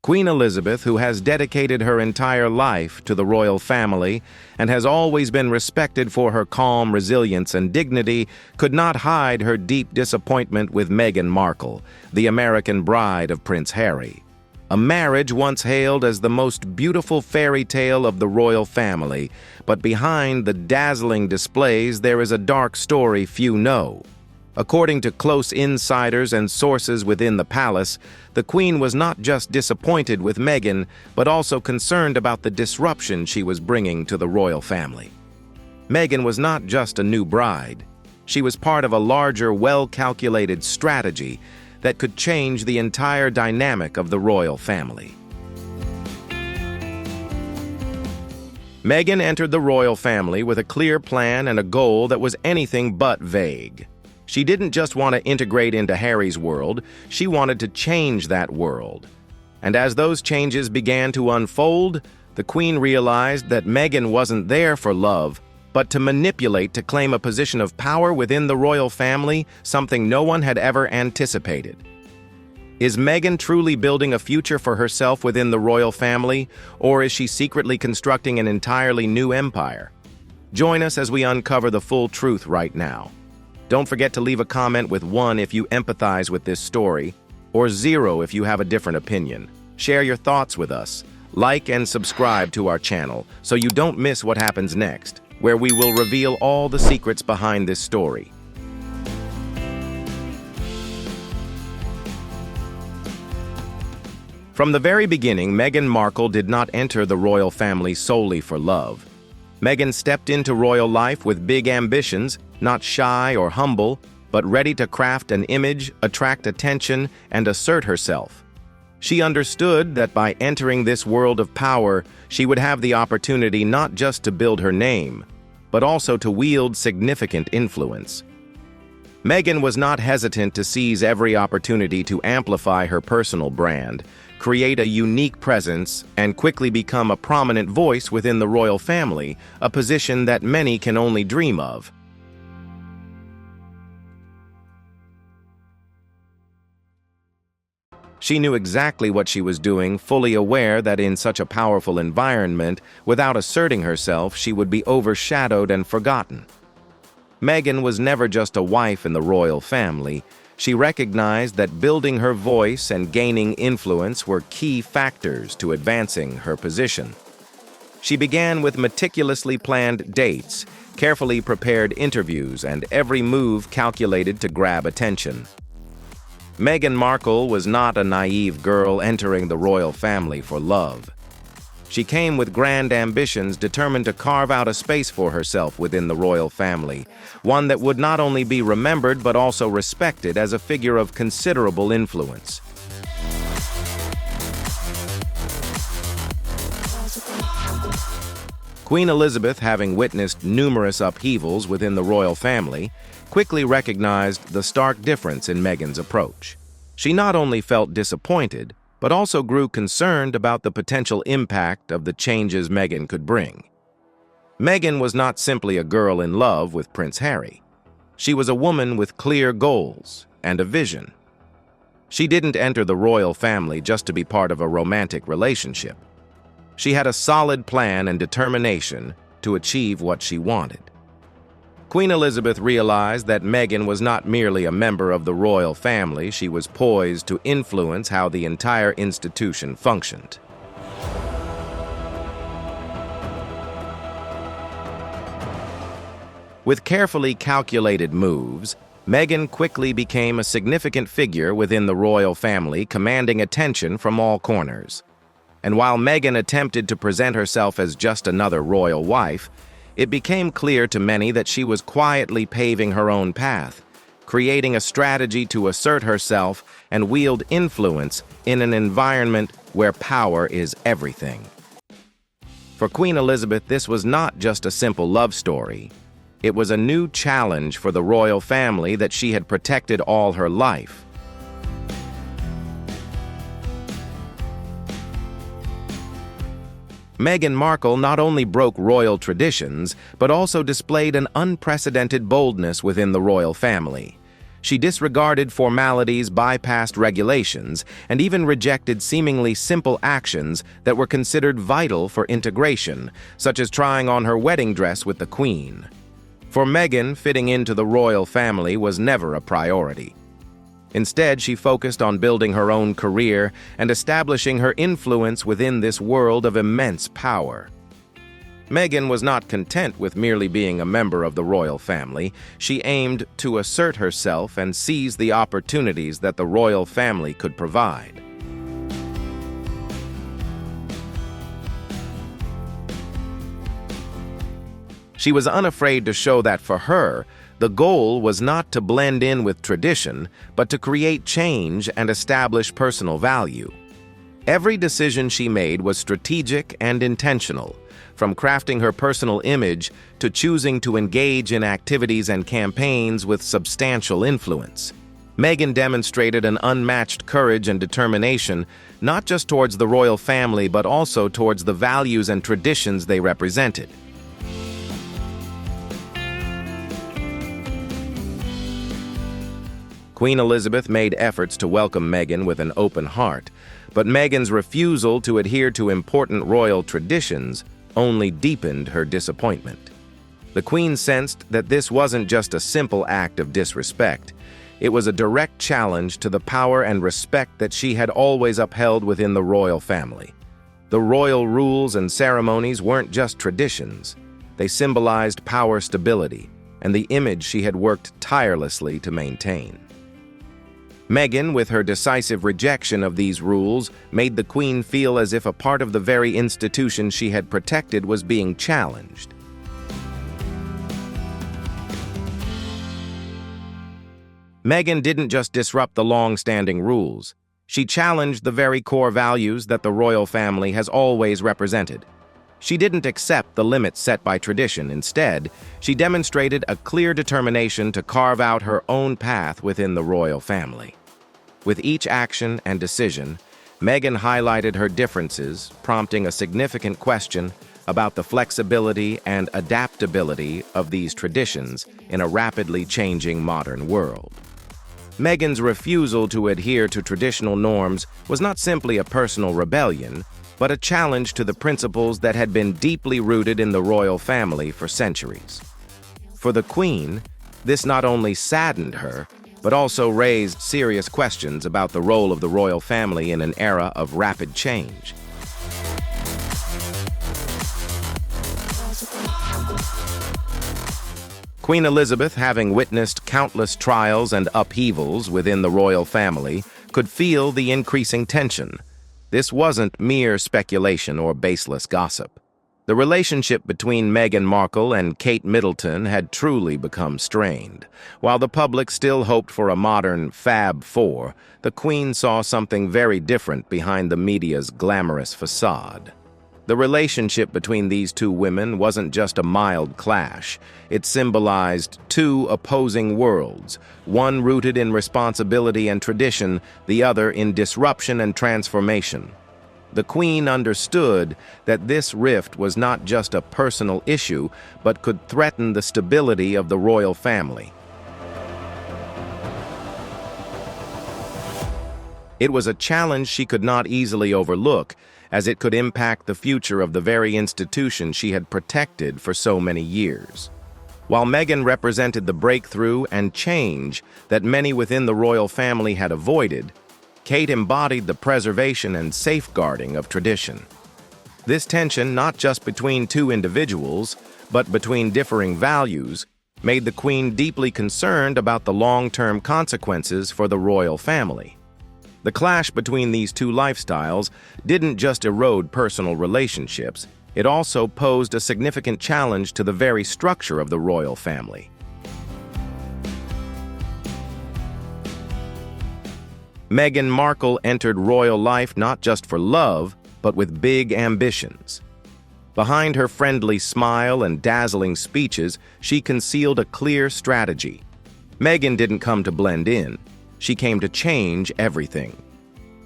Queen Elizabeth, who has dedicated her entire life to the royal family and has always been respected for her calm resilience and dignity, could not hide her deep disappointment with Meghan Markle, the American bride of Prince Harry. A marriage once hailed as the most beautiful fairy tale of the royal family, but behind the dazzling displays there is a dark story few know. According to close insiders and sources within the palace, the Queen was not just disappointed with Meghan, but also concerned about the disruption she was bringing to the royal family. Meghan was not just a new bride. She was part of a larger, well-calculated strategy that could change the entire dynamic of the royal family. Meghan entered the royal family with a clear plan and a goal that was anything but vague. She didn't just want to integrate into Harry's world, she wanted to change that world. And as those changes began to unfold, the Queen realized that Meghan wasn't there for love, but to manipulate to claim a position of power within the royal family, something no one had ever anticipated. Is Meghan truly building a future for herself within the royal family, or is she secretly constructing an entirely new empire? Join us as we uncover the full truth right now. Don't forget to leave a comment with 1 if you empathize with this story, or 0 if you have a different opinion. Share your thoughts with us. Like and subscribe to our channel so you don't miss what happens next, where we will reveal all the secrets behind this story. From the very beginning, Meghan Markle did not enter the royal family solely for love. Meghan stepped into royal life with big ambitions, not shy or humble, but ready to craft an image, attract attention, and assert herself. She understood that by entering this world of power, she would have the opportunity not just to build her name, but also to wield significant influence. Meghan was not hesitant to seize every opportunity to amplify her personal brand, create a unique presence, and quickly become a prominent voice within the royal family, a position that many can only dream of. She knew exactly what she was doing, fully aware that in such a powerful environment, without asserting herself, she would be overshadowed and forgotten. Meghan was never just a wife in the royal family. She recognized that building her voice and gaining influence were key factors to advancing her position. She began with meticulously planned dates, carefully prepared interviews, and every move calculated to grab attention. Meghan Markle was not a naive girl entering the royal family for love. She came with grand ambitions, determined to carve out a space for herself within the royal family, one that would not only be remembered but also respected as a figure of considerable influence. Queen Elizabeth, having witnessed numerous upheavals within the royal family, quickly recognized the stark difference in Meghan's approach. She not only felt disappointed, but also grew concerned about the potential impact of the changes Meghan could bring. Meghan was not simply a girl in love with Prince Harry. She was a woman with clear goals and a vision. She didn't enter the royal family just to be part of a romantic relationship. She had a solid plan and determination to achieve what she wanted. Queen Elizabeth realized that Meghan was not merely a member of the royal family, she was poised to influence how the entire institution functioned. With carefully calculated moves, Meghan quickly became a significant figure within the royal family, commanding attention from all corners. And while Meghan attempted to present herself as just another royal wife, it became clear to many that she was quietly paving her own path, creating a strategy to assert herself and wield influence in an environment where power is everything. For Queen Elizabeth, this was not just a simple love story. It was a new challenge for the royal family that she had protected all her life. Meghan Markle not only broke royal traditions, but also displayed an unprecedented boldness within the royal family. She disregarded formalities, bypassed regulations, and even rejected seemingly simple actions that were considered vital for integration, such as trying on her wedding dress with the Queen. For Meghan, fitting into the royal family was never a priority. Instead, she focused on building her own career and establishing her influence within this world of immense power. Meghan was not content with merely being a member of the royal family. She aimed to assert herself and seize the opportunities that the royal family could provide. She was unafraid to show that for her, the goal was not to blend in with tradition, but to create change and establish personal value. Every decision she made was strategic and intentional, from crafting her personal image to choosing to engage in activities and campaigns with substantial influence. Meghan demonstrated an unmatched courage and determination, not just towards the royal family but also towards the values and traditions they represented. Queen Elizabeth made efforts to welcome Meghan with an open heart, but Meghan's refusal to adhere to important royal traditions only deepened her disappointment. The Queen sensed that this wasn't just a simple act of disrespect. It was a direct challenge to the power and respect that she had always upheld within the royal family. The royal rules and ceremonies weren't just traditions. They symbolized power stability and the image she had worked tirelessly to maintain. Meghan, with her decisive rejection of these rules, made the Queen feel as if a part of the very institution she had protected was being challenged. Meghan didn't just disrupt the long-standing rules. She challenged the very core values that the royal family has always represented. She didn't accept the limits set by tradition. Instead, she demonstrated a clear determination to carve out her own path within the royal family. With each action and decision, Meghan highlighted her differences, prompting a significant question about the flexibility and adaptability of these traditions in a rapidly changing modern world. Meghan's refusal to adhere to traditional norms was not simply a personal rebellion, but a challenge to the principles that had been deeply rooted in the royal family for centuries. For the Queen, this not only saddened her, but also raised serious questions about the role of the royal family in an era of rapid change. Queen Elizabeth, having witnessed countless trials and upheavals within the royal family, could feel the increasing tension. This wasn't mere speculation or baseless gossip. The relationship between Meghan Markle and Kate Middleton had truly become strained. While the public still hoped for a modern Fab Four, the Queen saw something very different behind the media's glamorous facade. The relationship between these two women wasn't just a mild clash. It symbolized two opposing worlds, one rooted in responsibility and tradition, the other in disruption and transformation. The Queen understood that this rift was not just a personal issue, but could threaten the stability of the royal family. It was a challenge she could not easily overlook, as it could impact the future of the very institution she had protected for so many years. While Meghan represented the breakthrough and change that many within the royal family had avoided, Kate embodied the preservation and safeguarding of tradition. This tension, not just between two individuals, but between differing values, made the Queen deeply concerned about the long-term consequences for the royal family. The clash between these two lifestyles didn't just erode personal relationships, it also posed a significant challenge to the very structure of the royal family. Meghan Markle entered royal life not just for love, but with big ambitions. Behind her friendly smile and dazzling speeches, she concealed a clear strategy. Meghan didn't come to blend in. She came to change everything.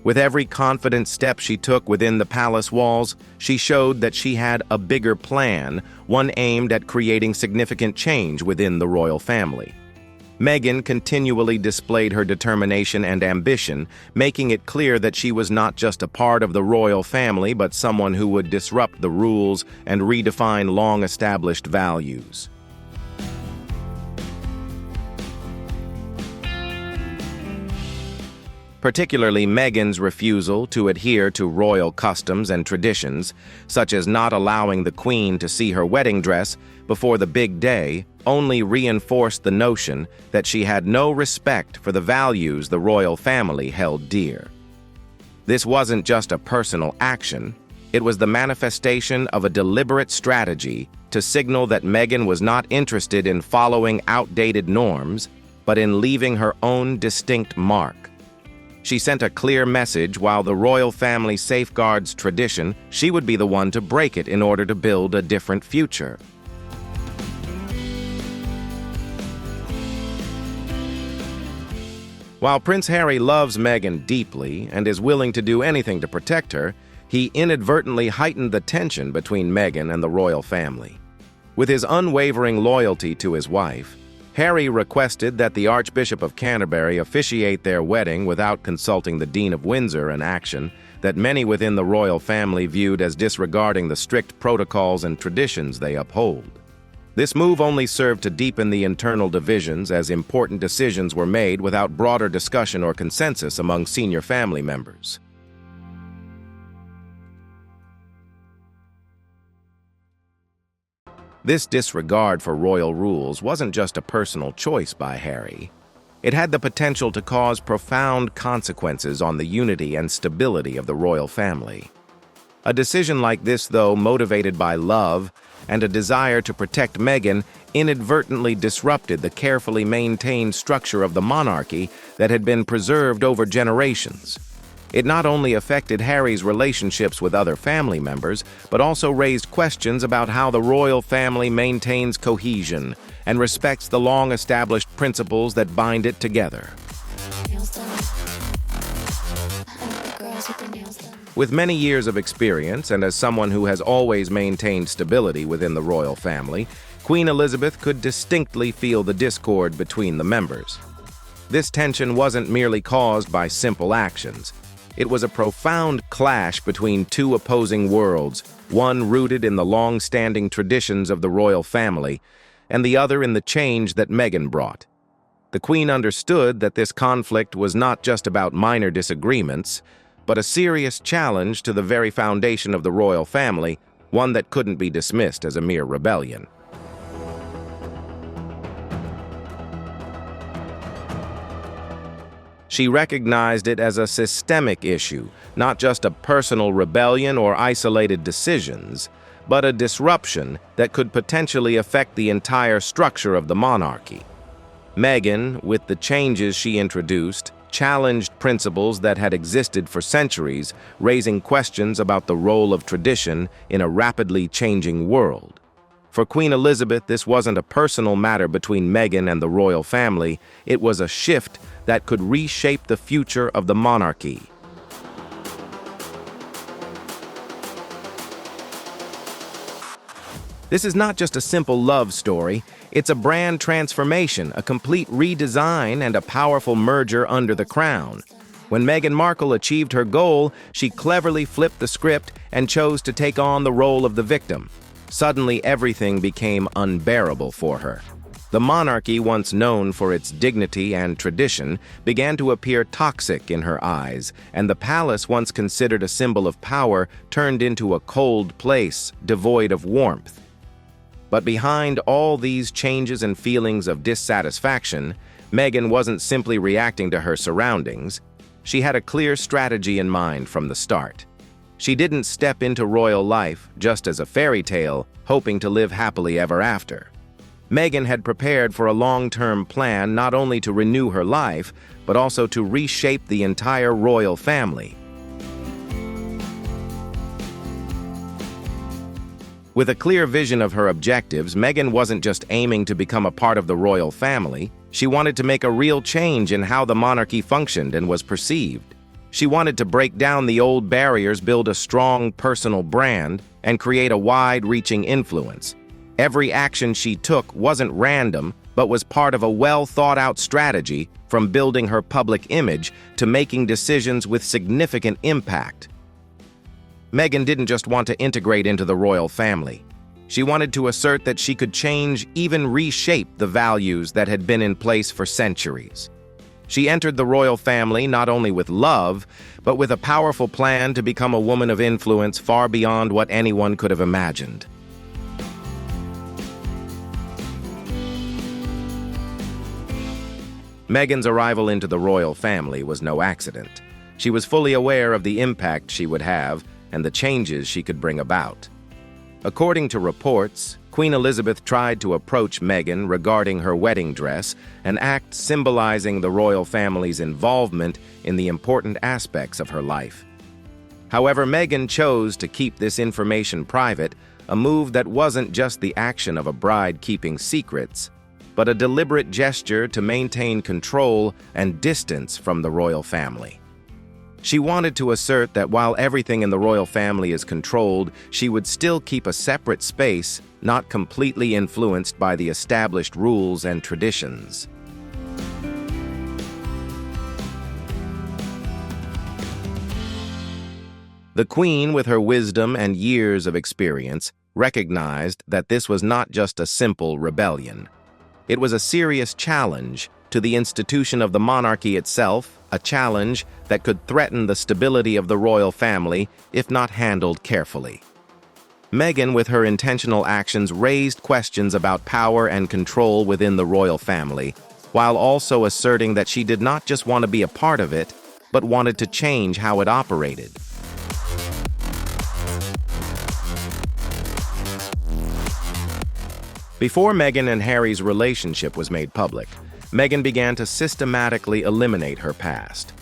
With every confident step she took within the palace walls, she showed that she had a bigger plan, one aimed at creating significant change within the royal family. Meghan continually displayed her determination and ambition, making it clear that she was not just a part of the royal family, but someone who would disrupt the rules and redefine long-established values. Particularly Meghan's refusal to adhere to royal customs and traditions, such as not allowing the Queen to see her wedding dress before the big day, only reinforced the notion that she had no respect for the values the royal family held dear. This wasn't just a personal action, it was the manifestation of a deliberate strategy to signal that Meghan was not interested in following outdated norms, but in leaving her own distinct mark. She sent a clear message: while the royal family safeguards tradition, she would be the one to break it in order to build a different future. While Prince Harry loves Meghan deeply and is willing to do anything to protect her, he inadvertently heightened the tension between Meghan and the royal family. With his unwavering loyalty to his wife, Harry requested that the Archbishop of Canterbury officiate their wedding without consulting the Dean of Windsor, an action that many within the royal family viewed as disregarding the strict protocols and traditions they uphold. This move only served to deepen the internal divisions, as important decisions were made without broader discussion or consensus among senior family members. This disregard for royal rules wasn't just a personal choice by Harry. It had the potential to cause profound consequences on the unity and stability of the royal family. A decision like this, though motivated by love and a desire to protect Meghan, inadvertently disrupted the carefully maintained structure of the monarchy that had been preserved over generations. It not only affected Harry's relationships with other family members, but also raised questions about how the royal family maintains cohesion and respects the long-established principles that bind it together. With many years of experience, and as someone who has always maintained stability within the royal family, Queen Elizabeth could distinctly feel the discord between the members. This tension wasn't merely caused by simple actions. It was a profound clash between two opposing worlds, one rooted in the long-standing traditions of the royal family, and the other in the change that Meghan brought. The Queen understood that this conflict was not just about minor disagreements, but a serious challenge to the very foundation of the royal family, one that couldn't be dismissed as a mere rebellion. She recognized it as a systemic issue, not just a personal rebellion or isolated decisions, but a disruption that could potentially affect the entire structure of the monarchy. Meghan, with the changes she introduced, challenged principles that had existed for centuries, raising questions about the role of tradition in a rapidly changing world. For Queen Elizabeth, this wasn't a personal matter between Meghan and the royal family. It was a shift that could reshape the future of the monarchy. This is not just a simple love story. It's a brand transformation, a complete redesign, and a powerful merger under the crown. When Meghan Markle achieved her goal, she cleverly flipped the script and chose to take on the role of the victim. Suddenly, everything became unbearable for her. The monarchy, once known for its dignity and tradition, began to appear toxic in her eyes, and the palace, once considered a symbol of power, turned into a cold place, devoid of warmth. But behind all these changes and feelings of dissatisfaction, Meghan wasn't simply reacting to her surroundings. She had a clear strategy in mind from the start. She didn't step into royal life just as a fairy tale, hoping to live happily ever after. Meghan had prepared for a long-term plan not only to renew her life, but also to reshape the entire royal family. With a clear vision of her objectives, Meghan wasn't just aiming to become a part of the royal family. She wanted to make a real change in how the monarchy functioned and was perceived. She wanted to break down the old barriers, build a strong personal brand, and create a wide-reaching influence. Every action she took wasn't random. but was part of a well-thought-out strategy from building her public image to making decisions with significant impact. Meghan didn't just want to integrate into the royal family. She wanted to assert that she could change, even reshape, the values that had been in place for centuries. She entered the royal family not only with love, but with a powerful plan to become a woman of influence far beyond what anyone could have imagined. Meghan's arrival into the royal family was no accident. She was fully aware of the impact she would have and the changes she could bring about. According to reports, Queen Elizabeth tried to approach Meghan regarding her wedding dress, an act symbolizing the royal family's involvement in the important aspects of her life. However, Meghan chose to keep this information private, a move that wasn't just the action of a bride keeping secrets, but a deliberate gesture to maintain control and distance from the royal family. She wanted to assert that while everything in the royal family is controlled, she would still keep a separate space, not completely influenced by the established rules and traditions. The Queen, with her wisdom and years of experience, recognized that this was not just a simple rebellion. It was a serious challenge to the institution of the monarchy itself, a challenge that could threaten the stability of the royal family if not handled carefully. Meghan, with her intentional actions, raised questions about power and control within the royal family, while also asserting that she did not just want to be a part of it, but wanted to change how it operated. Before Meghan and Harry's relationship was made public, Meghan began to systematically eliminate her past.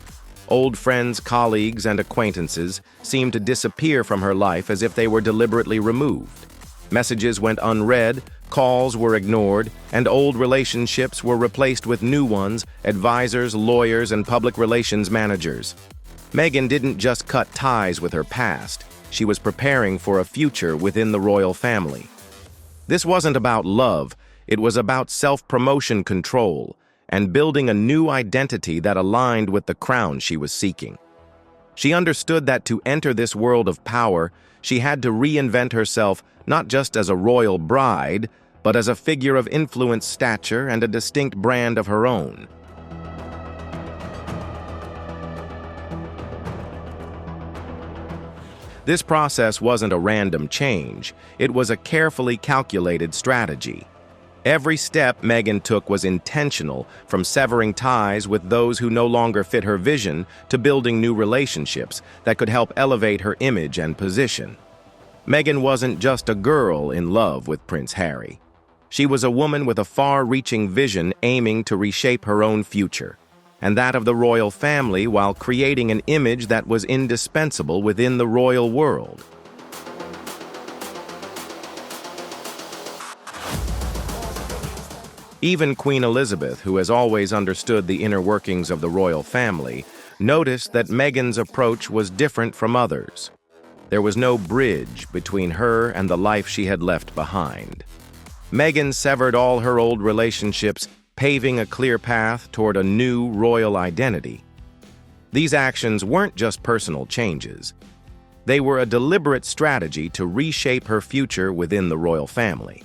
Old friends, colleagues, and acquaintances seemed to disappear from her life as if they were deliberately removed. Messages went unread, calls were ignored, and old relationships were replaced with new ones, advisors, lawyers, and public relations managers. Meghan didn't just cut ties with her past, she was preparing for a future within the royal family. This wasn't about love, it was about self-promotion control and building a new identity that aligned with the crown she was seeking. She understood that to enter this world of power, she had to reinvent herself not just as a royal bride, but as a figure of influence, stature, and a distinct brand of her own. This process wasn't a random change, it was a carefully calculated strategy. Every step Meghan took was intentional, from severing ties with those who no longer fit her vision to building new relationships that could help elevate her image and position. Meghan wasn't just a girl in love with Prince Harry. She was a woman with a far-reaching vision aiming to reshape her own future, and that of the royal family, while creating an image that was indispensable within the royal world. Even Queen Elizabeth, who has always understood the inner workings of the royal family, noticed that Meghan's approach was different from others. There was no bridge between her and the life she had left behind. Meghan severed all her old relationships, paving a clear path toward a new royal identity. These actions weren't just personal changes. They were a deliberate strategy to reshape her future within the royal family.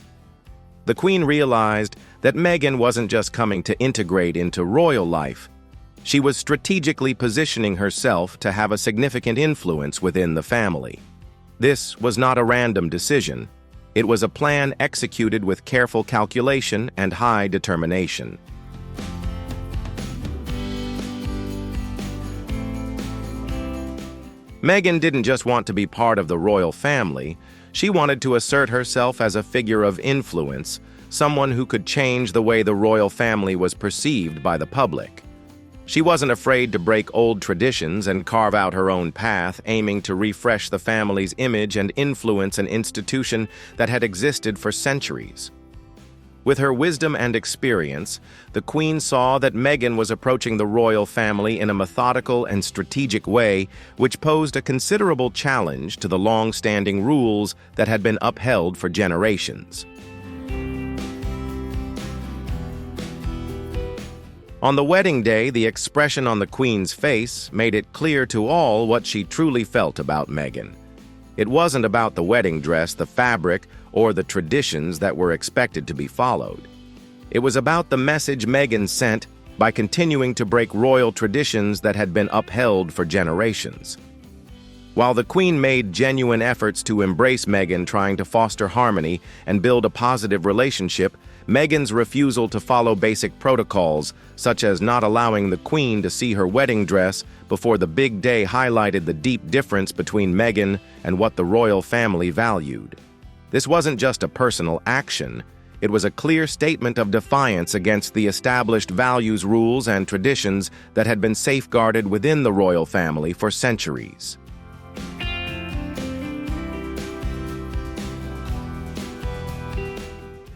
The Queen realized that Meghan wasn't just coming to integrate into royal life. She was strategically positioning herself to have a significant influence within the family. This was not a random decision. It was a plan executed with careful calculation and high determination. Meghan didn't just want to be part of the royal family, she wanted to assert herself as a figure of influence, someone who could change the way the royal family was perceived by the public. She wasn't afraid to break old traditions and carve out her own path, aiming to refresh the family's image and influence an institution that had existed for centuries. With her wisdom and experience, the Queen saw that Meghan was approaching the royal family in a methodical and strategic way, which posed a considerable challenge to the long-standing rules that had been upheld for generations. On the wedding day, the expression on the Queen's face made it clear to all what she truly felt about Meghan. It wasn't about the wedding dress, the fabric, or the traditions that were expected to be followed. It was about the message Meghan sent by continuing to break royal traditions that had been upheld for generations. While the Queen made genuine efforts to embrace Meghan, trying to foster harmony and build a positive relationship, Meghan's refusal to follow basic protocols, such as not allowing the Queen to see her wedding dress before the big day, highlighted the deep difference between Meghan and what the royal family valued. This wasn't just a personal action. It was a clear statement of defiance against the established values, rules, and traditions that had been safeguarded within the royal family for centuries.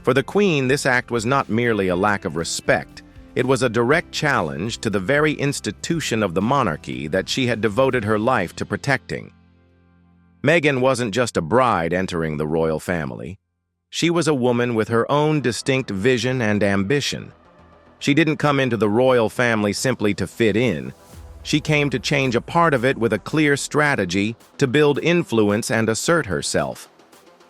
For the Queen, this act was not merely a lack of respect. It was a direct challenge to the very institution of the monarchy that she had devoted her life to protecting. Meghan wasn't just a bride entering the royal family. She was a woman with her own distinct vision and ambition. She didn't come into the royal family simply to fit in. She came to change a part of it with a clear strategy to build influence and assert herself.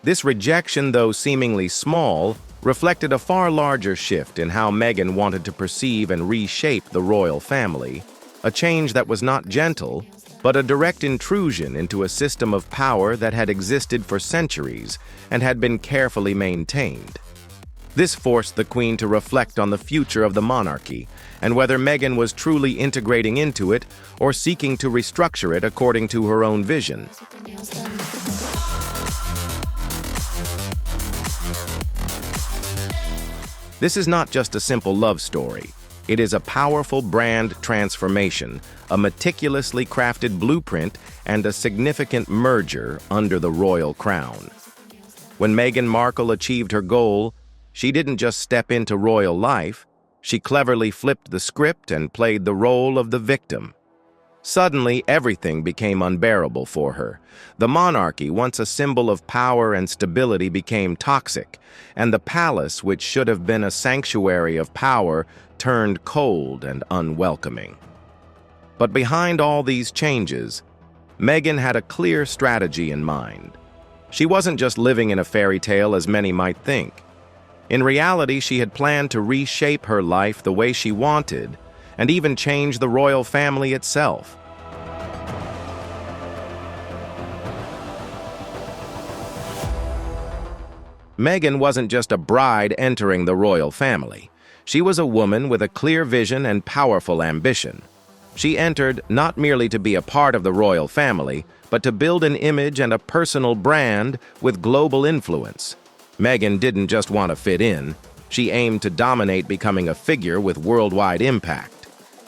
This rejection, though seemingly small, reflected a far larger shift in how Meghan wanted to perceive and reshape the royal family, a change that was not gentle, but a direct intrusion into a system of power that had existed for centuries and had been carefully maintained. This forced the Queen to reflect on the future of the monarchy and whether Meghan was truly integrating into it or seeking to restructure it according to her own vision. This is not just a simple love story. It is a powerful brand transformation, a meticulously crafted blueprint, and a significant merger under the royal crown. When Meghan Markle achieved her goal, she didn't just step into royal life, she cleverly flipped the script and played the role of the victim. Suddenly, everything became unbearable for her. The monarchy, once a symbol of power and stability, became toxic, and the palace, which should have been a sanctuary of power, turned cold and unwelcoming. But behind all these changes, Meghan had a clear strategy in mind. She wasn't just living in a fairy tale as many might think. In reality, she had planned to reshape her life the way she wanted, and even change the royal family itself. Meghan wasn't just a bride entering the royal family. She was a woman with a clear vision and powerful ambition. She entered not merely to be a part of the royal family, but to build an image and a personal brand with global influence. Meghan didn't just want to fit in. She aimed to dominate, becoming a figure with worldwide impact.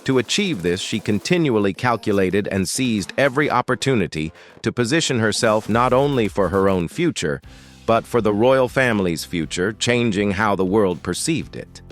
To achieve this, she continually calculated and seized every opportunity to position herself not only for her own future, but for the royal family's future, changing how the world perceived it.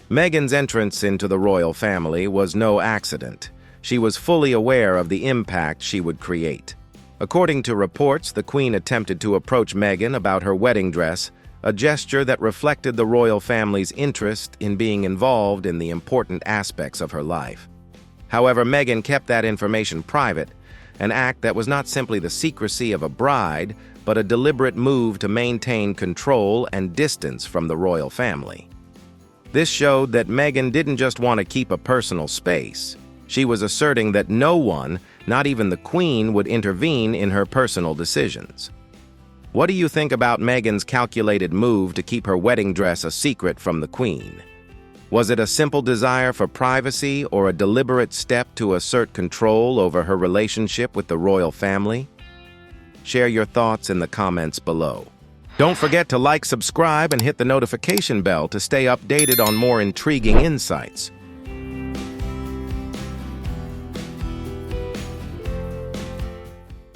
Meghan's entrance into the royal family was no accident. She was fully aware of the impact she would create. According to reports, the Queen attempted to approach Meghan about her wedding dress, a gesture that reflected the royal family's interest in being involved in the important aspects of her life. However, Meghan kept that information private, an act that was not simply the secrecy of a bride, but a deliberate move to maintain control and distance from the royal family. This showed that Meghan didn't just want to keep a personal space. She was asserting that no one, not even the Queen, would intervene in her personal decisions. What do you think about Meghan's calculated move to keep her wedding dress a secret from the Queen? Was it a simple desire for privacy or a deliberate step to assert control over her relationship with the royal family? Share your thoughts in the comments below. Don't forget to like, subscribe, and hit the notification bell to stay updated on more intriguing insights.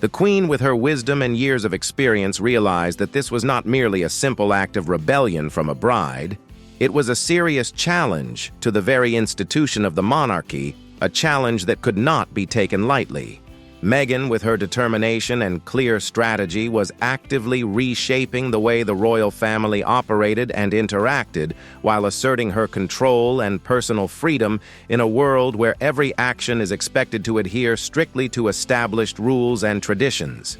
The Queen, with her wisdom and years of experience, realized that this was not merely a simple act of rebellion from a bride. It was a serious challenge to the very institution of the monarchy, a challenge that could not be taken lightly. Meghan, with her determination and clear strategy, was actively reshaping the way the royal family operated and interacted while asserting her control and personal freedom in a world where every action is expected to adhere strictly to established rules and traditions.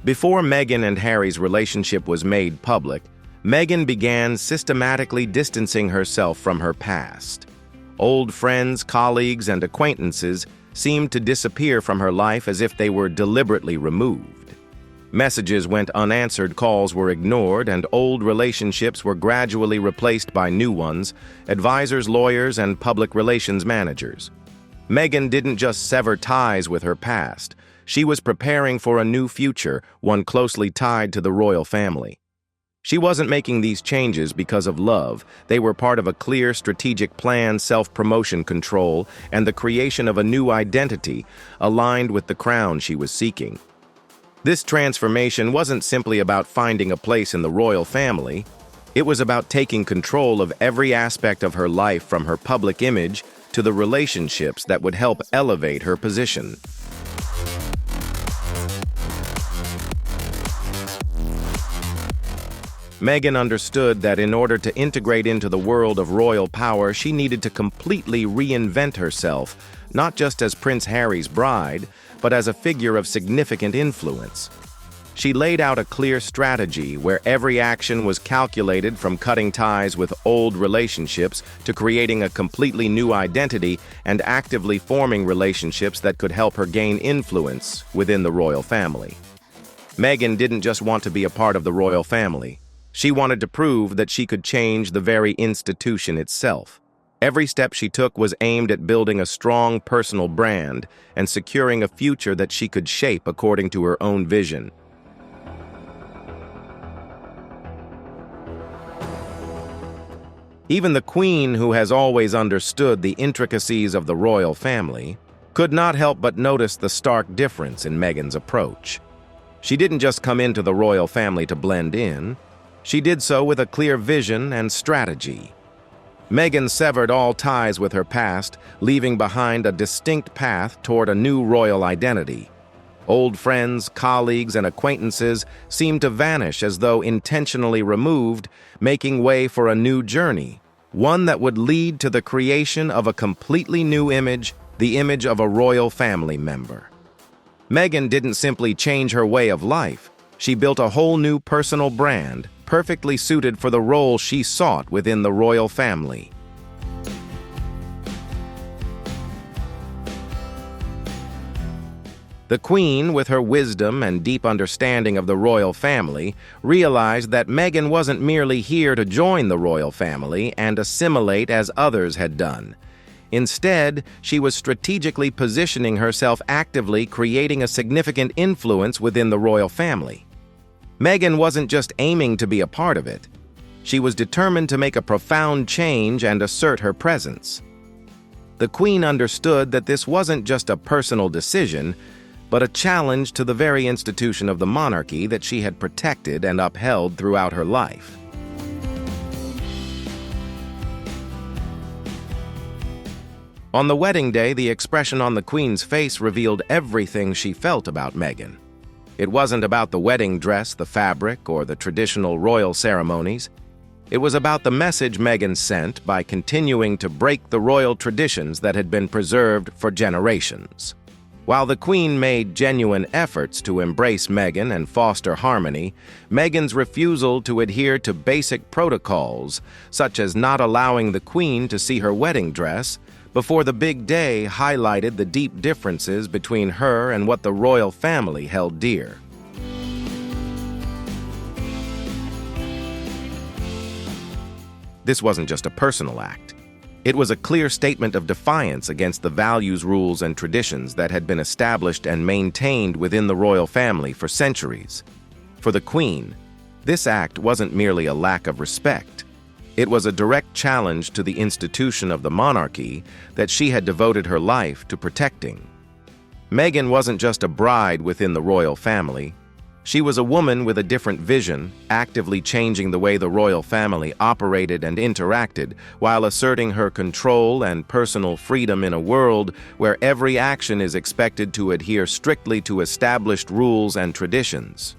Before Meghan and Harry's relationship was made public, Meghan began systematically distancing herself from her past. Old friends, colleagues, and acquaintances seemed to disappear from her life as if they were deliberately removed. Messages went unanswered, calls were ignored, and old relationships were gradually replaced by new ones, advisors, lawyers, and public relations managers. Meghan didn't just sever ties with her past. She was preparing for a new future, one closely tied to the royal family. She wasn't making these changes because of love. They were part of a clear strategic plan, self-promotion control, and the creation of a new identity aligned with the crown she was seeking. This transformation wasn't simply about finding a place in the royal family. It was about taking control of every aspect of her life, from her public image to the relationships that would help elevate her position. Meghan understood that in order to integrate into the world of royal power, she needed to completely reinvent herself, not just as Prince Harry's bride, but as a figure of significant influence. She laid out a clear strategy where every action was calculated, from cutting ties with old relationships to creating a completely new identity and actively forming relationships that could help her gain influence within the royal family. Meghan didn't just want to be a part of the royal family. She wanted to prove that she could change the very institution itself. Every step she took was aimed at building a strong personal brand and securing a future that she could shape according to her own vision. Even the Queen, who has always understood the intricacies of the royal family, could not help but notice the stark difference in Meghan's approach. She didn't just come into the royal family to blend in. She did so with a clear vision and strategy. Meghan severed all ties with her past, leaving behind a distinct path toward a new royal identity. Old friends, colleagues, and acquaintances seemed to vanish as though intentionally removed, making way for a new journey, one that would lead to the creation of a completely new image, the image of a royal family member. Meghan didn't simply change her way of life. She built a whole new personal brand, perfectly suited for the role she sought within the royal family. The Queen, with her wisdom and deep understanding of the royal family, realized that Meghan wasn't merely here to join the royal family and assimilate as others had done. Instead, she was strategically positioning herself, actively creating a significant influence within the royal family. Meghan wasn't just aiming to be a part of it. She was determined to make a profound change and assert her presence. The Queen understood that this wasn't just a personal decision, but a challenge to the very institution of the monarchy that she had protected and upheld throughout her life. On the wedding day, the expression on the Queen's face revealed everything she felt about Meghan. It wasn't about the wedding dress, the fabric, or the traditional royal ceremonies. It was about the message Meghan sent by continuing to break the royal traditions that had been preserved for generations. While the Queen made genuine efforts to embrace Meghan and foster harmony, Meghan's refusal to adhere to basic protocols, such as not allowing the Queen to see her wedding dress before the big day, highlighted the deep differences between her and what the royal family held dear. This wasn't just a personal act. It was a clear statement of defiance against the values, rules, and traditions that had been established and maintained within the royal family for centuries. For the Queen, this act wasn't merely a lack of respect. It was a direct challenge to the institution of the monarchy that she had devoted her life to protecting. Meghan wasn't just a bride within the royal family. She was a woman with a different vision, actively changing the way the royal family operated and interacted, while asserting her control and personal freedom in a world where every action is expected to adhere strictly to established rules and traditions.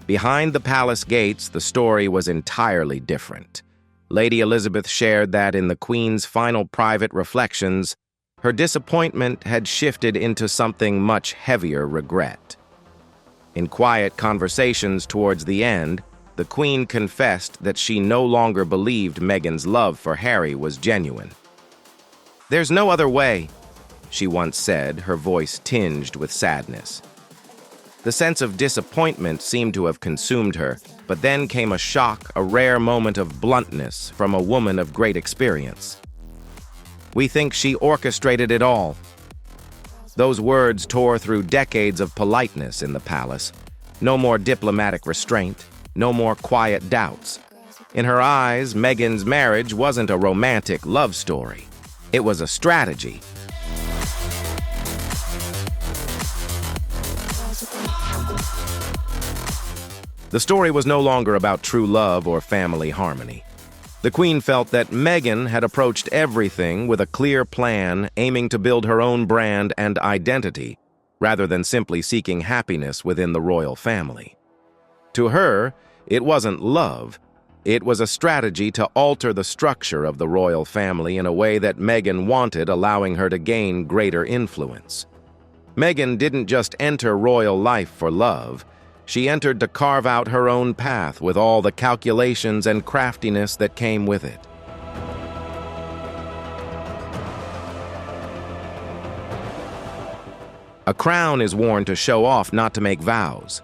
Behind the palace gates, the story was entirely different. Lady Elizabeth shared that in the Queen's final private reflections, her disappointment had shifted into something much heavier regret. In quiet conversations towards the end, the Queen confessed that she no longer believed Meghan's love for Harry was genuine. "There's no other way," she once said, her voice tinged with sadness. The sense of disappointment seemed to have consumed her, but then came a shock, a rare moment of bluntness from a woman of great experience. "We think she orchestrated it all." Those words tore through decades of politeness in the palace. No more diplomatic restraint, no more quiet doubts. In her eyes, Meghan's marriage wasn't a romantic love story. It was a strategy. The story was no longer about true love or family harmony. The Queen felt that Meghan had approached everything with a clear plan, aiming to build her own brand and identity, rather than simply seeking happiness within the royal family. To her, it wasn't love. It was a strategy to alter the structure of the royal family in a way that Meghan wanted, allowing her to gain greater influence. Meghan didn't just enter royal life for love. She entered to carve out her own path with all the calculations and craftiness that came with it. A crown is worn to show off, not to make vows.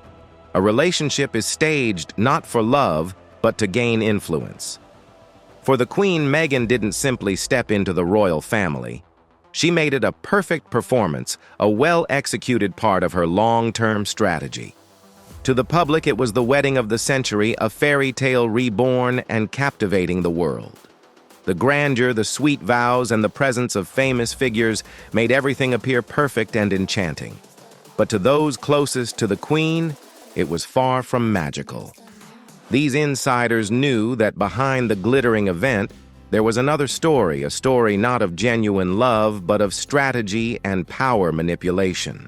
A relationship is staged not for love, but to gain influence. For the Queen, Meghan didn't simply step into the royal family. She made it a perfect performance, a well-executed part of her long-term strategy. To the public, it was the wedding of the century, a fairy tale reborn and captivating the world. The grandeur, the sweet vows, and the presence of famous figures made everything appear perfect and enchanting. But to those closest to the Queen, it was far from magical. These insiders knew that behind the glittering event, there was another story, a story not of genuine love, but of strategy and power manipulation.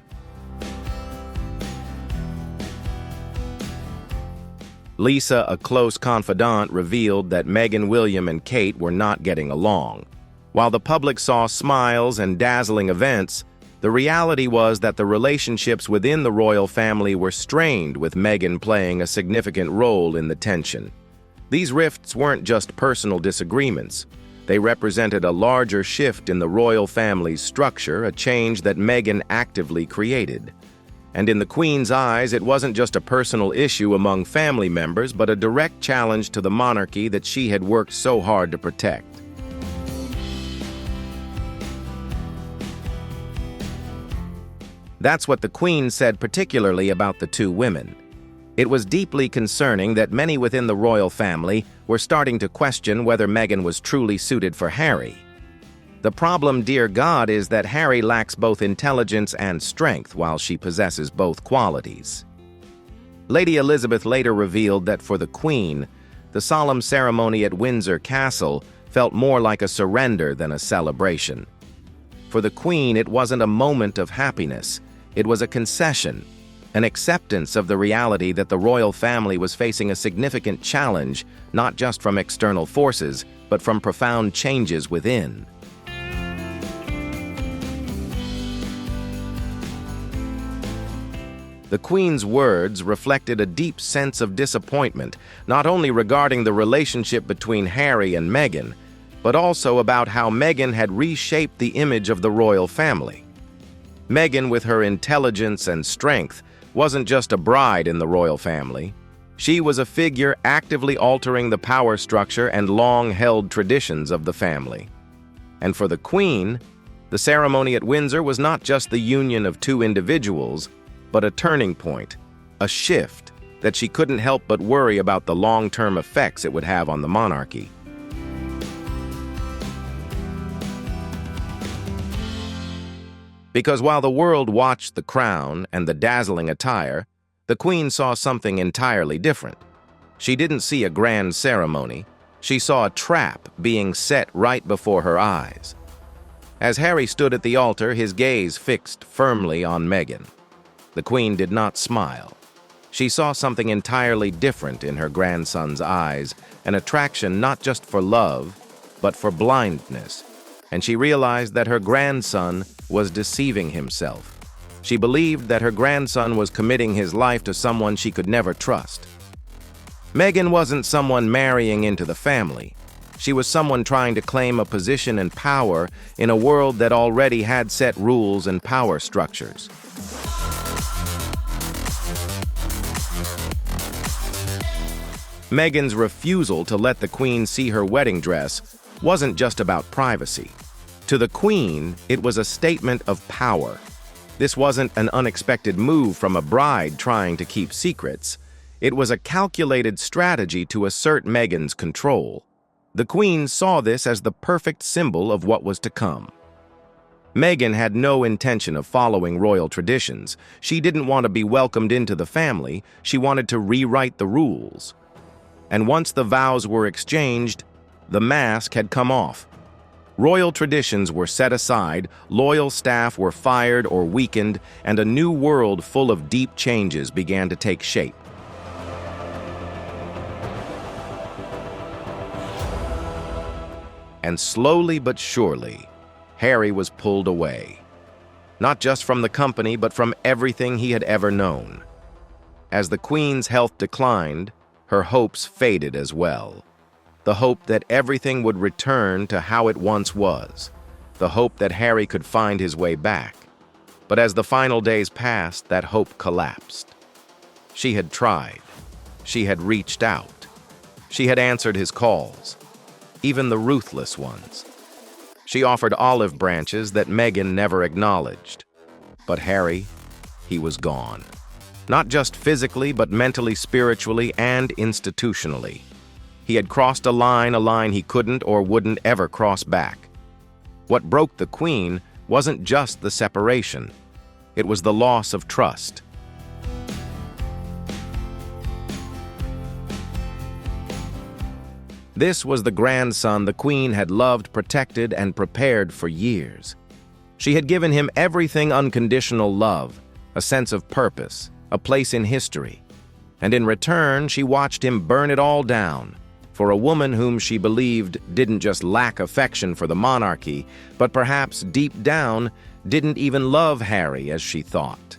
Lisa, a close confidant, revealed that Meghan, William, and Kate were not getting along. While the public saw smiles and dazzling events, the reality was that the relationships within the royal family were strained, with Meghan playing a significant role in the tension. These rifts weren't just personal disagreements. They represented a larger shift in the royal family's structure, a change that Meghan actively created. And in the Queen's eyes, it wasn't just a personal issue among family members, but a direct challenge to the monarchy that she had worked so hard to protect. That's what the Queen said particularly about the two women. It was deeply concerning that many within the royal family were starting to question whether Meghan was truly suited for Harry. The problem, dear God, is that Harry lacks both intelligence and strength, while she possesses both qualities. Lady Elizabeth later revealed that for the Queen, the solemn ceremony at Windsor Castle felt more like a surrender than a celebration. For the Queen, it wasn't a moment of happiness. It was a concession, an acceptance of the reality that the royal family was facing a significant challenge, not just from external forces, but from profound changes within. The Queen's words reflected a deep sense of disappointment, not only regarding the relationship between Harry and Meghan, but also about how Meghan had reshaped the image of the royal family. Meghan, with her intelligence and strength, wasn't just a bride in the royal family. She was a figure actively altering the power structure and long-held traditions of the family. And for the Queen, the ceremony at Windsor was not just the union of two individuals, but a turning point, a shift that she couldn't help but worry about the long-term effects it would have on the monarchy. Because while the world watched the crown and the dazzling attire, the Queen saw something entirely different. She didn't see a grand ceremony. She saw a trap being set right before her eyes. As Harry stood at the altar, his gaze fixed firmly on Meghan. The Queen did not smile. She saw something entirely different in her grandson's eyes, an attraction not just for love, but for blindness. And she realized that her grandson was deceiving himself. She believed that her grandson was committing his life to someone she could never trust. Meghan wasn't someone marrying into the family. She was someone trying to claim a position and power in a world that already had set rules and power structures. Meghan's refusal to let the Queen see her wedding dress wasn't just about privacy. To the Queen, it was a statement of power. This wasn't an unexpected move from a bride trying to keep secrets. It was a calculated strategy to assert Meghan's control. The Queen saw this as the perfect symbol of what was to come. Meghan had no intention of following royal traditions. She didn't want to be welcomed into the family. She wanted to rewrite the rules. And once the vows were exchanged, the mask had come off. Royal traditions were set aside, loyal staff were fired or weakened, and a new world full of deep changes began to take shape. And slowly but surely, Harry was pulled away. Not just from the company, but from everything he had ever known. As the Queen's health declined, her hopes faded as well. The hope that everything would return to how it once was. The hope that Harry could find his way back. But as the final days passed, that hope collapsed. She had tried. She had reached out. She had answered his calls, even the ruthless ones. She offered olive branches that Meghan never acknowledged. But Harry, he was gone. Not just physically, but mentally, spiritually, and institutionally. He had crossed a line he couldn't or wouldn't ever cross back. What broke the Queen wasn't just the separation. It was the loss of trust. This was the grandson the Queen had loved, protected, and prepared for years. She had given him everything: unconditional love, a sense of purpose, a place in history. And in return, she watched him burn it all down for a woman whom she believed didn't just lack affection for the monarchy, but perhaps deep down didn't even love Harry as she thought.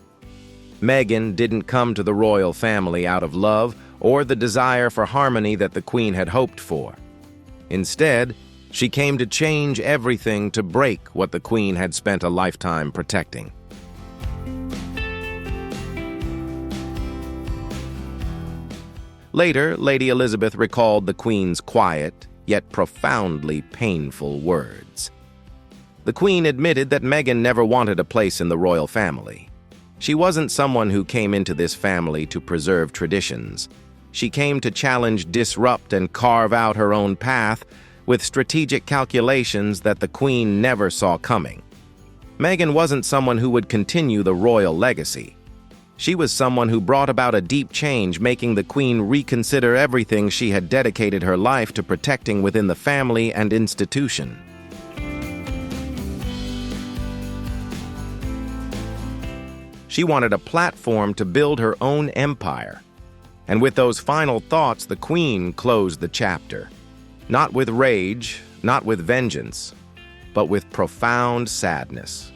Meghan didn't come to the royal family out of love or the desire for harmony that the Queen had hoped for. Instead, she came to change everything, to break what the Queen had spent a lifetime protecting. Later, Lady Elizabeth recalled the Queen's quiet, yet profoundly painful words. The Queen admitted that Meghan never wanted a place in the royal family. She wasn't someone who came into this family to preserve traditions. She came to challenge, disrupt, and carve out her own path with strategic calculations that the Queen never saw coming. Meghan wasn't someone who would continue the royal legacy. She was someone who brought about a deep change, making the Queen reconsider everything she had dedicated her life to protecting within the family and institution. She wanted a platform to build her own empire. And with those final thoughts, the Queen closed the chapter. Not with rage, not with vengeance, but with profound sadness.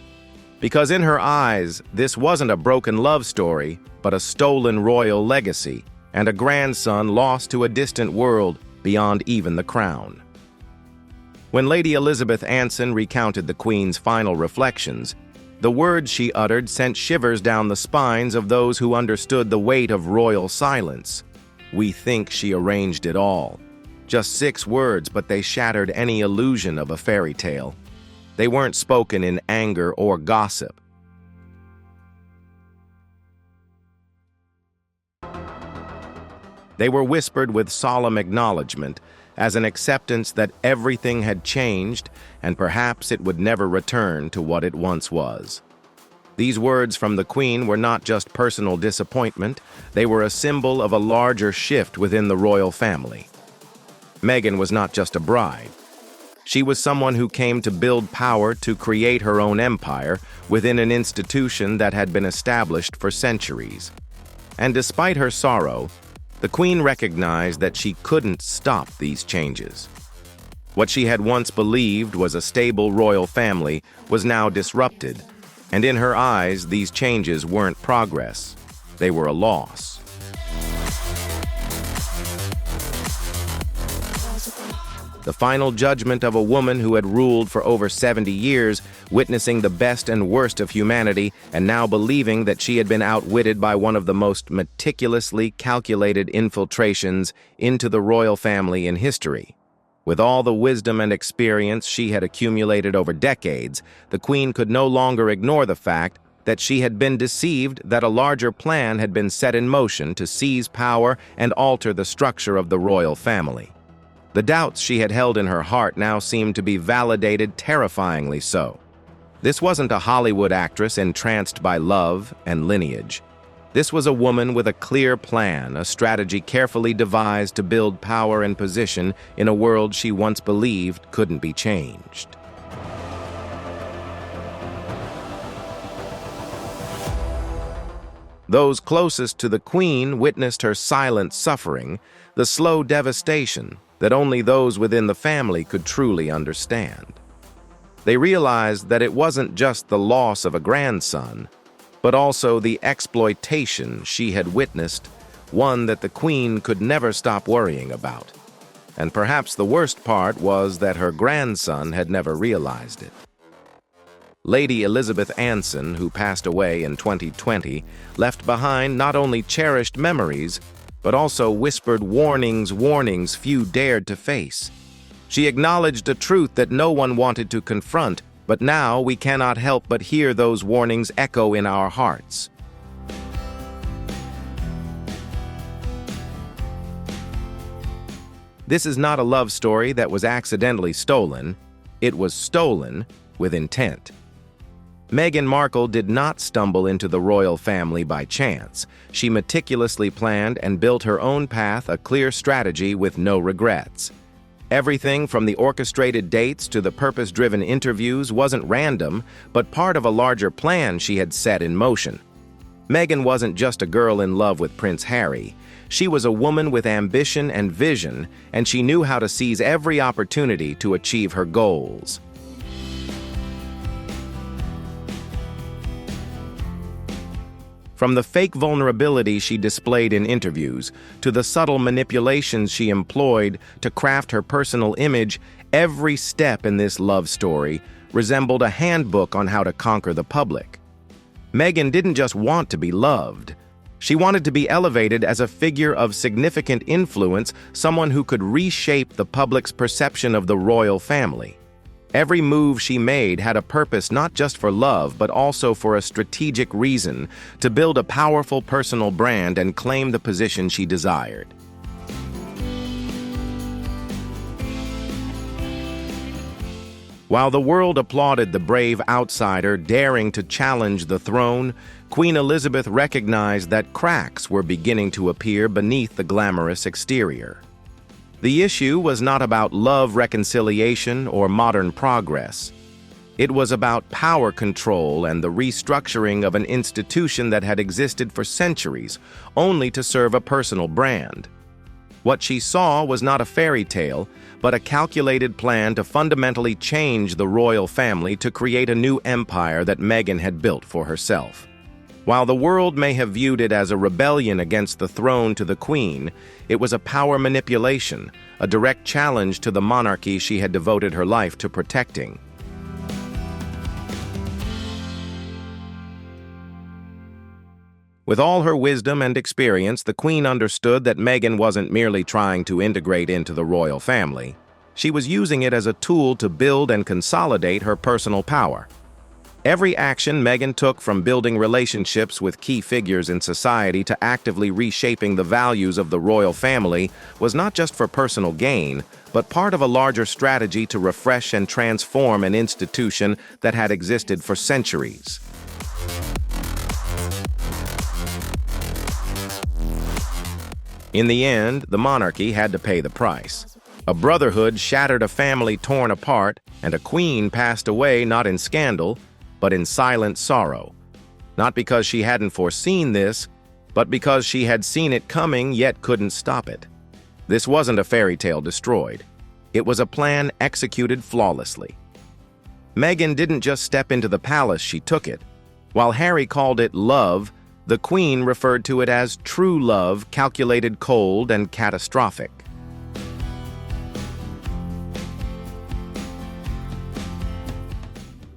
Because in her eyes, this wasn't a broken love story, but a stolen royal legacy, and a grandson lost to a distant world beyond even the crown. When Lady Elizabeth Anson recounted the Queen's final reflections, the words she uttered sent shivers down the spines of those who understood the weight of royal silence. "We think she arranged it all." Just 6 words, but they shattered any illusion of a fairy tale. They weren't spoken in anger or gossip. They were whispered with solemn acknowledgement, as an acceptance that everything had changed and perhaps it would never return to what it once was. These words from the Queen were not just personal disappointment, they were a symbol of a larger shift within the royal family. Meghan was not just a bride. She was someone who came to build power to create her own empire within an institution that had been established for centuries. And despite her sorrow, the Queen recognized that she couldn't stop these changes. What she had once believed was a stable royal family was now disrupted, and in her eyes, these changes weren't progress. They were a loss. The final judgment of a woman who had ruled for over 70 years, witnessing the best and worst of humanity, and now believing that she had been outwitted by one of the most meticulously calculated infiltrations into the royal family in history. With all the wisdom and experience she had accumulated over decades, the Queen could no longer ignore the fact that she had been deceived, that a larger plan had been set in motion to seize power and alter the structure of the royal family. The doubts she had held in her heart now seemed to be validated terrifyingly so. This wasn't a Hollywood actress entranced by love and lineage. This was a woman with a clear plan, a strategy carefully devised to build power and position in a world she once believed couldn't be changed. Those closest to the Queen witnessed her silent suffering, the slow devastation that only those within the family could truly understand. They realized that it wasn't just the loss of a grandson, but also the exploitation she had witnessed, one that the Queen could never stop worrying about. And perhaps the worst part was that her grandson had never realized it. Lady Elizabeth Anson, who passed away in 2020, left behind not only cherished memories, but also whispered warnings few dared to face. She acknowledged a truth that no one wanted to confront, but now we cannot help but hear those warnings echo in our hearts. This is not a love story that was accidentally stolen. It was stolen with intent. Meghan Markle did not stumble into the royal family by chance. She meticulously planned and built her own path, a clear strategy with no regrets. Everything from the orchestrated dates to the purpose-driven interviews wasn't random, but part of a larger plan she had set in motion. Meghan wasn't just a girl in love with Prince Harry. She was a woman with ambition and vision, and she knew how to seize every opportunity to achieve her goals. From the fake vulnerability she displayed in interviews, to the subtle manipulations she employed to craft her personal image, every step in this love story resembled a handbook on how to conquer the public. Meghan didn't just want to be loved. She wanted to be elevated as a figure of significant influence, someone who could reshape the public's perception of the royal family. Every move she made had a purpose not just for love, but also for a strategic reason, to build a powerful personal brand and claim the position she desired. While the world applauded the brave outsider daring to challenge the throne, Queen Elizabeth recognized that cracks were beginning to appear beneath the glamorous exterior. The issue was not about love, reconciliation, or modern progress. It was about power control and the restructuring of an institution that had existed for centuries, only to serve a personal brand. What she saw was not a fairy tale, but a calculated plan to fundamentally change the royal family to create a new empire that Meghan had built for herself. While the world may have viewed it as a rebellion against the throne to the Queen, it was a power manipulation, a direct challenge to the monarchy she had devoted her life to protecting. With all her wisdom and experience, the Queen understood that Meghan wasn't merely trying to integrate into the royal family. She was using it as a tool to build and consolidate her personal power. Every action Meghan took, from building relationships with key figures in society to actively reshaping the values of the royal family, was not just for personal gain, but part of a larger strategy to refresh and transform an institution that had existed for centuries. In the end, the monarchy had to pay the price. A brotherhood shattered, a family torn apart, and a queen passed away not in scandal, but in silent sorrow. Not because she hadn't foreseen this, but because she had seen it coming yet couldn't stop it. This wasn't a fairy tale destroyed. It was a plan executed flawlessly. Meghan didn't just step into the palace, she took it. While Harry called it love, the Queen referred to it as true love, calculated, cold, and catastrophic.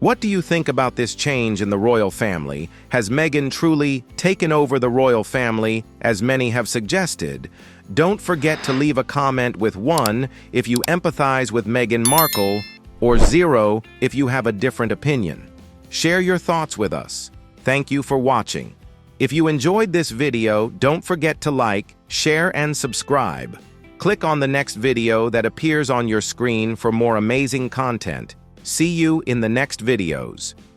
What do you think about this change in the royal family? Has Meghan truly taken over the royal family, as many have suggested? Don't forget to leave a comment with 1 if you empathize with Meghan Markle, or 0 if you have a different opinion. Share your thoughts with us. Thank you for watching. If you enjoyed this video, don't forget to like, share, and subscribe. Click on the next video that appears on your screen for more amazing content. See you in the next videos.